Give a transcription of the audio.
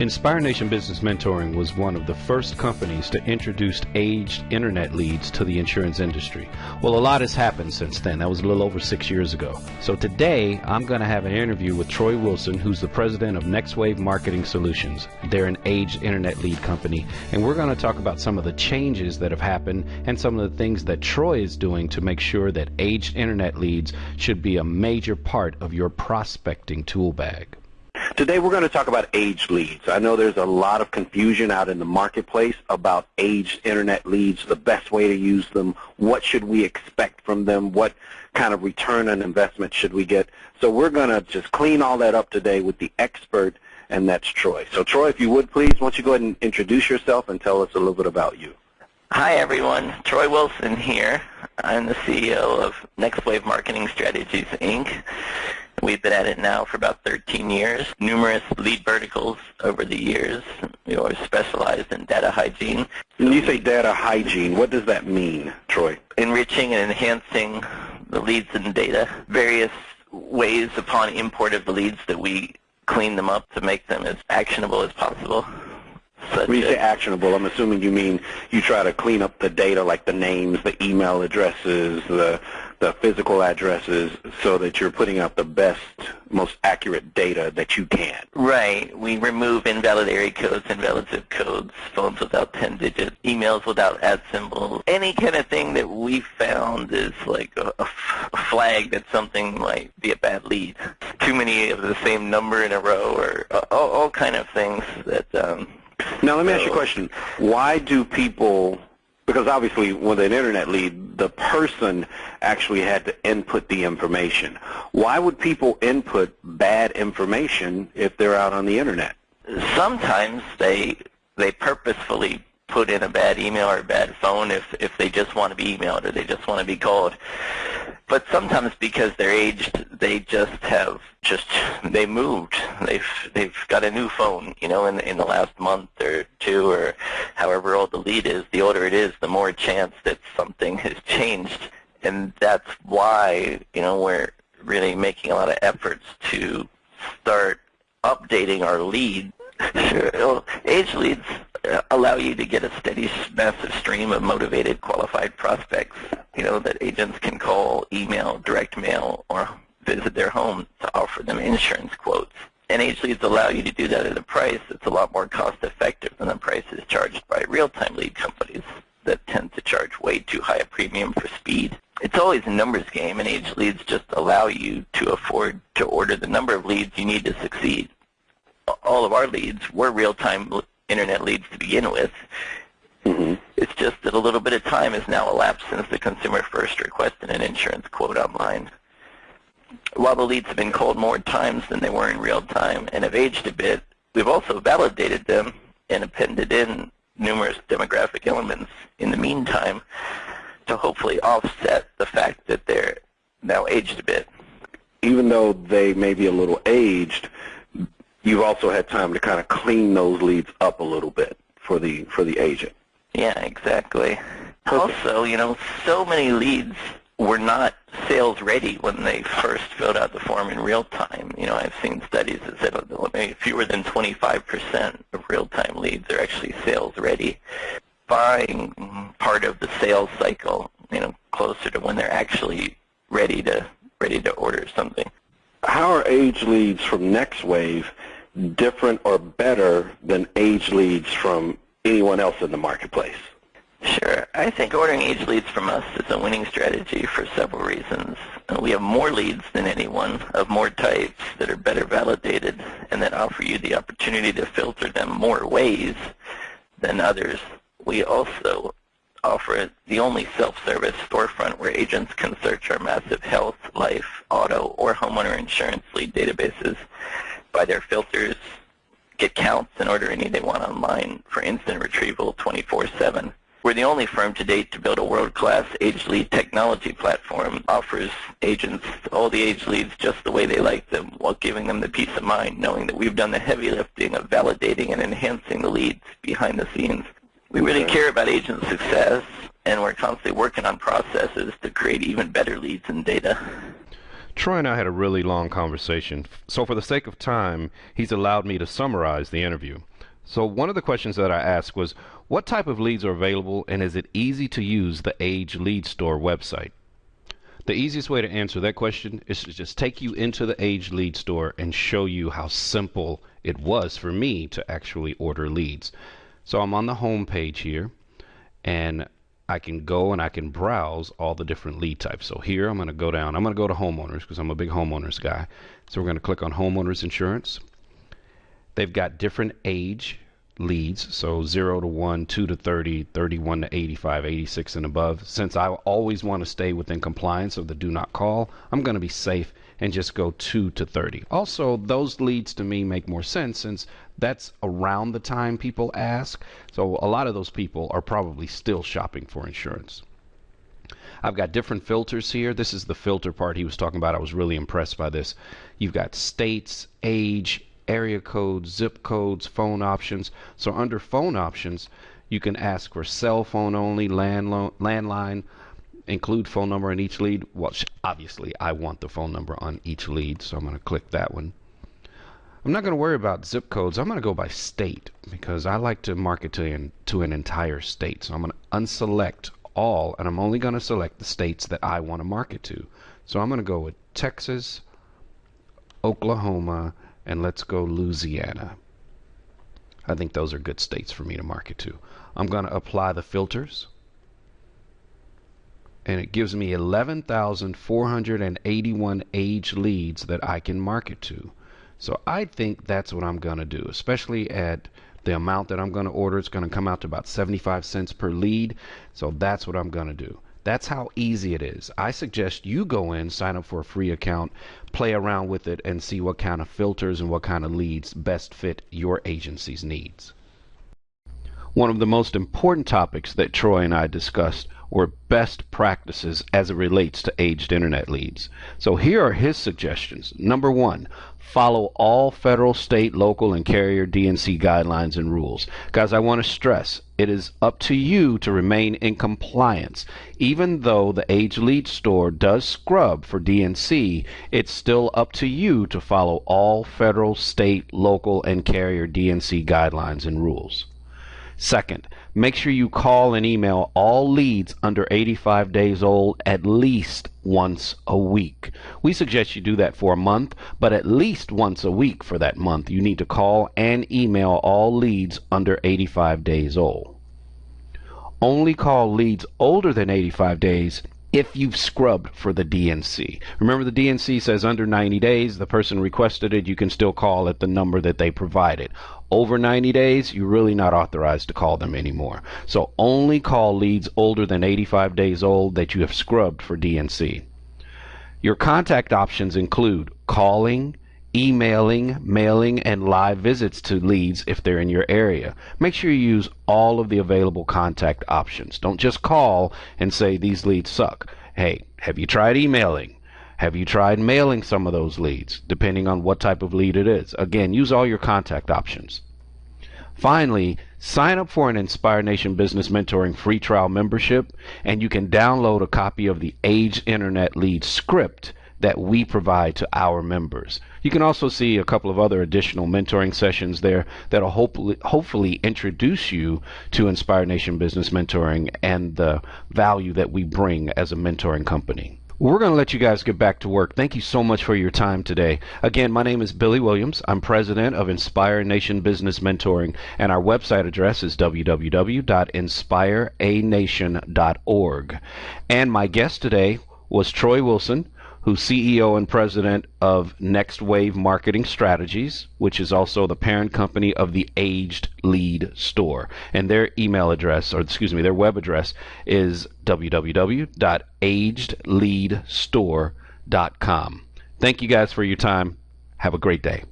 Inspire Nation Business Mentoring was one of the first companies to introduce aged internet leads to the insurance industry. Well, a lot has happened since then. That was a little over 6 years ago. So today, I'm going to have an interview with Troy Wilson, who's the president of NextWave Marketing Solutions. They're an aged internet lead company, and we're going to talk about some of the changes that have happened and some of the things that Troy is doing to make sure that aged internet leads should be a major part of your prospecting tool bag. Today we're going to talk about aged leads. I know there's a lot of confusion out in the marketplace about aged internet leads, the best way to use them, what should we expect from them, what kind of return on investment should we get. So we're going to just clean all that up today with the expert, and that's Troy. So Troy, if you would please, why don't you go ahead and introduce yourself and tell us a little bit about you. Hi everyone, Troy Wilson here. I'm the CEO of NextWave Marketing Strategies, Inc. We've been at it now for about 13 years, numerous lead verticals over the years. We always specialized in data hygiene. When you say data hygiene, what does that mean, Troy? Enriching and enhancing the leads and data, various ways upon import of the leads that we clean them up to make them as actionable as possible. When you say actionable, I'm assuming you mean you try to clean up the data like the names, the email addresses, the physical addresses, so that you're putting out the best, most accurate data that you can. Right. We remove invalid area codes, invalid zip codes, phones without 10 digits, emails without @ symbols. Any kind of thing that we found is like a flag that something might be a bad lead. Too many of the same number in a row, or all kind of things that... Now, let me ask you a question. Why do people, because obviously with an internet lead, the person actually had to input the information. Why would people input bad information if they're out on the internet? Sometimes they purposefully put in a bad email or a bad phone if they just want to be emailed or they just want to be called. But sometimes because they're aged, they they moved. They've got a new phone, you know, in the last month or two, or however old the lead is. The older it is, the more chance that something has changed. And that's why, you know, we're really making a lot of efforts to start updating our lead. Sure. Aged leads allow you to get a steady, massive stream of motivated, qualified prospects, you know, that agents can call, email, direct mail, or visit their home to offer them insurance quotes. And aged leads allow you to do that at a price that's a lot more cost-effective than the prices charged by real-time lead companies that tend to charge way too high a premium for speed. It's always a numbers game, and aged leads just allow you to afford to order the number of leads you need to succeed. All of our leads were real-time internet leads to begin with. Mm-hmm. It's just that a little bit of time has now elapsed since the consumer first requested an insurance quote online. While the leads have been called more times than they were in real time and have aged a bit, we've also validated them and appended in numerous demographic elements in the meantime to hopefully offset the fact that they're now aged a bit. Even though they may be a little aged, you've also had time to kind of clean those leads up a little bit for the agent. Yeah, exactly. Also, you know, so many leads were not sales ready when they first filled out the form in real time. You know, I've seen studies that said fewer than 25% of real-time leads are actually sales ready. Buying part of the sales cycle, you know, closer to when they're actually ready to order something. How are aged leads from NextWave different or better than aged leads from anyone else in the marketplace? Sure. I think ordering aged leads from us is a winning strategy for several reasons. We have more leads than anyone of more types that are better validated and that offer you the opportunity to filter them more ways than others. We also offer the only self-service storefront where agents can search our massive health, life, auto, or homeowner insurance lead databases by their filters, get counts, and order any they want online for instant retrieval 24/7. We're the only firm to date to build a world-class aged lead technology platform, offers agents all the aged leads just the way they like them, while giving them the peace of mind knowing that we've done the heavy lifting of validating and enhancing the leads behind the scenes. We really care about agent success, and we're constantly working on processes to create even better leads and data. Troy and I had a really long conversation, so for the sake of time, he's allowed me to summarize the interview. So one of the questions that I asked was, what type of leads are available, and is it easy to use the Age Lead Store website? The easiest way to answer that question is to just take you into the Age Lead Store and show you how simple it was for me to actually order leads. So I'm on the home page here, and I can go and I can browse all the different lead types. So here I'm going to go down. I'm going to go to homeowners because I'm a big homeowners guy. So we're going to click on homeowners insurance. They've got different age leads, so 0 to 1, 2 to 30, 31 to 85, 86 and above. Since I always want to stay within compliance of the do not call, I'm going to be safe and just go 2 to 30. Also, those leads to me make more sense since that's around the time people ask. So a lot of those people are probably still shopping for insurance. I've got different filters here. This is the filter part he was talking about. I was really impressed by this. You've got states, age, area codes, zip codes, phone options. So under phone options, you can ask for cell phone only, landline, include phone number in each lead. Well, obviously, I want the phone number on each lead, so I'm going to click that one. I'm not going to worry about zip codes. I'm going to go by state because I like to market to an entire state. So I'm going to unselect all, and I'm only going to select the states that I want to market to. So I'm going to go with Texas, Oklahoma, and let's go Louisiana. I think those are good states for me to market to. I'm going to apply the filters, and it gives me 11,481 age leads that I can market to. So I think that's what I'm going to do, especially at the amount that I'm going to order. It's going to come out to about 75 cents per lead. So that's what I'm going to do. That's how easy it is. I suggest you go in, sign up for a free account, play around with it, and see what kind of filters and what kind of leads best fit your agency's needs. One of the most important topics that Troy and I discussed were best practices as it relates to aged internet leads. So here are his suggestions. Number one, follow all federal, state, local, and carrier DNC guidelines and rules. Guys, I want to stress, it is up to you to remain in compliance. Even though the Age Lead Store does scrub for DNC, it's still up to you to follow all federal, state, local, and carrier DNC guidelines and rules. Second, make sure you call and email all leads under 85 days old at least once a week. We suggest you do that for a month, but at least once a week for that month. You need to call and email all leads under 85 days old. Only call leads older than 85 days if you've scrubbed for the DNC. Remember, the DNC says under 90 days, the person requested it, you can still call at the number that they provided. Over 90 days, you're really not authorized to call them anymore. So only call leads older than 85 days old that you have scrubbed for DNC. Your contact options include calling, emailing, mailing, and live visits to leads if they're in your area. Make sure you use all of the available contact options. Don't just call and say these leads suck. Hey, have you tried emailing? Have you tried mailing some of those leads, depending on what type of lead it is? Again, use all your contact options. Finally, sign up for an Inspire Nation Business Mentoring free trial membership, and you can download a copy of the Age Internet Lead script that we provide to our members. You can also see a couple of other additional mentoring sessions there that will hopefully introduce you to Inspire Nation Business Mentoring and the value that we bring as a mentoring company. We're going to let you guys get back to work. Thank you so much for your time today. Again, my name is Billy Williams. I'm president of Inspire Nation Business Mentoring, and our website address is www.inspireanation.org. And my guest today was Troy Wilson, who's CEO and president of Next Wave Marketing Strategies, which is also the parent company of the Aged Lead Store. And their email address, or excuse me, their web address is www.agedleadstore.com. Thank you guys for your time. Have a great day.